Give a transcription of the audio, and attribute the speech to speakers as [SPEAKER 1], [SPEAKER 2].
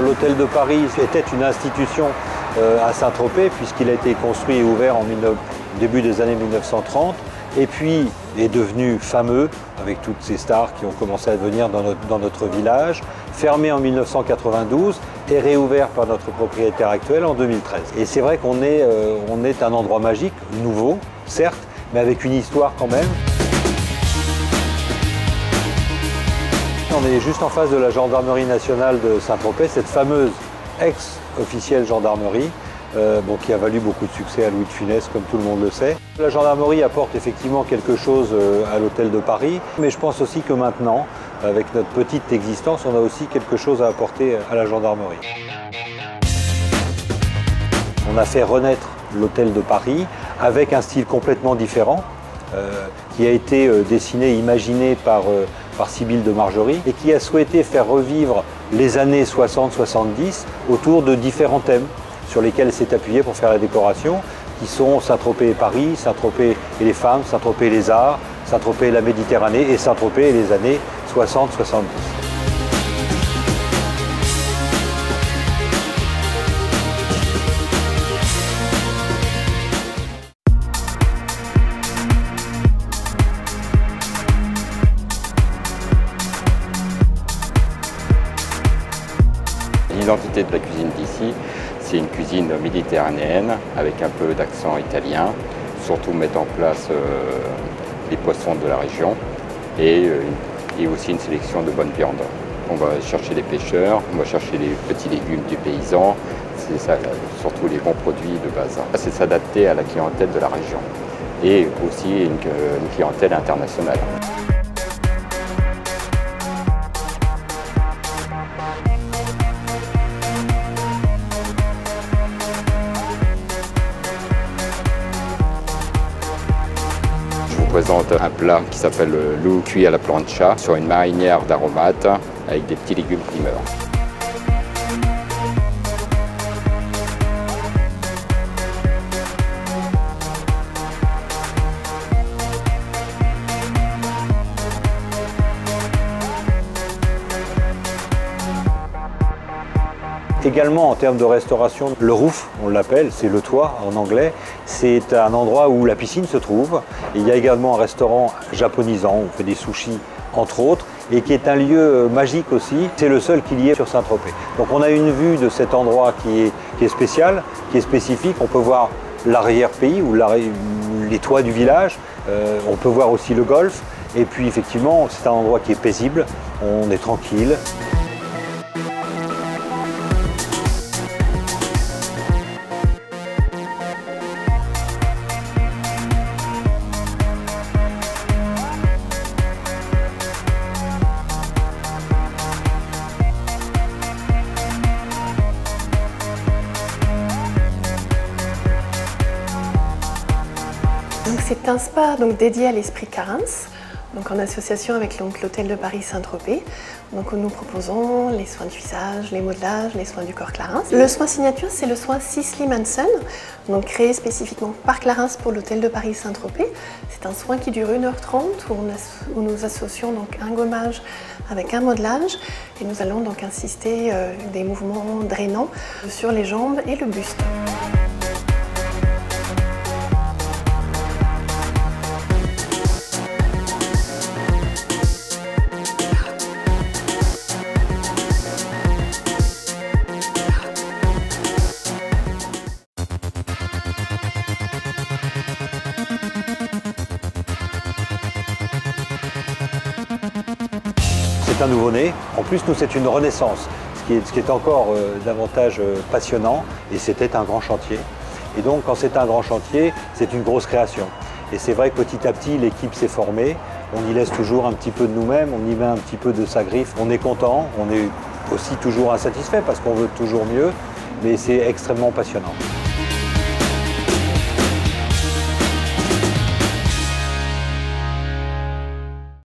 [SPEAKER 1] l'Hôtel de Paris était une institution à Saint-Tropez, puisqu'il a été construit et ouvert en début des années 1930, et puis est devenu fameux, avec toutes ces stars qui ont commencé à venir dans notre village, fermé en 1992 et réouvert par notre propriétaire actuel en 2013. Et c'est vrai qu'on est un endroit magique, nouveau, certes, mais avec une histoire quand même. On est juste en face de la gendarmerie nationale de Saint-Tropez, cette fameuse ex-officielle gendarmerie, qui a valu beaucoup de succès à Louis de Funès, comme tout le monde le sait. La gendarmerie apporte effectivement quelque chose à l'Hôtel de Paris, mais je pense aussi que maintenant, avec notre petite existence, on a aussi quelque chose à apporter à la gendarmerie. On a fait renaître l'Hôtel de Paris avec un style complètement différent, qui a été dessiné et imaginé par Sybille de Margerie et qui a souhaité faire revivre les années 60-70 autour de différents thèmes sur lesquels s'est appuyé pour faire la décoration, qui sont Saint-Tropez et Paris, Saint-Tropez et les femmes, Saint-Tropez et les arts, Saint-Tropez et la Méditerranée et Saint-Tropez et les années 60-70.
[SPEAKER 2] L'identité de la cuisine d'ici, c'est une cuisine méditerranéenne avec un peu d'accent italien, surtout mettre en place les poissons de la région et aussi une sélection de bonnes viandes. On va chercher les pêcheurs, on va chercher les petits légumes du paysan, c'est ça, surtout les bons produits de base. C'est s'adapter à la clientèle de la région et aussi une clientèle internationale. Je vous présente un plat qui s'appelle le loup cuit à la plancha sur une marinière d'aromates avec des petits légumes primeurs.
[SPEAKER 1] Également en termes de restauration, le roof, on l'appelle, c'est le toit en anglais, c'est un endroit où la piscine se trouve. Et il y a également un restaurant japonisant, où on fait des sushis entre autres, et qui est un lieu magique aussi, c'est le seul qu'il y ait sur Saint-Tropez. Donc on a une vue de cet endroit qui est spécial, qui est spécifique, on peut voir l'arrière-pays ou les toits du village, on peut voir aussi le golfe, et puis effectivement c'est un endroit qui est paisible, on est tranquille.
[SPEAKER 3] C'est un spa dédié à l'esprit Clarins, en association avec l'Hôtel de Paris Saint-Tropez. Nous proposons les soins du visage, les modelages, les soins du corps Clarins. Le soin signature, c'est le soin Sisley Manson, créé spécifiquement par Clarins pour l'Hôtel de Paris Saint-Tropez. C'est un soin qui dure 1h30 où nous associons un gommage avec un modelage et nous allons insister des mouvements drainants sur les jambes et le buste.
[SPEAKER 1] C'est un nouveau-né. En plus, nous, c'est une renaissance, ce qui est encore davantage passionnant. Et c'était un grand chantier. Et donc, quand c'est un grand chantier, c'est une grosse création. Et c'est vrai que petit à petit, l'équipe s'est formée. On y laisse toujours un petit peu de nous-mêmes, on y met un petit peu de sa griffe. On est content, on est aussi toujours insatisfait parce qu'on veut toujours mieux. Mais c'est extrêmement passionnant.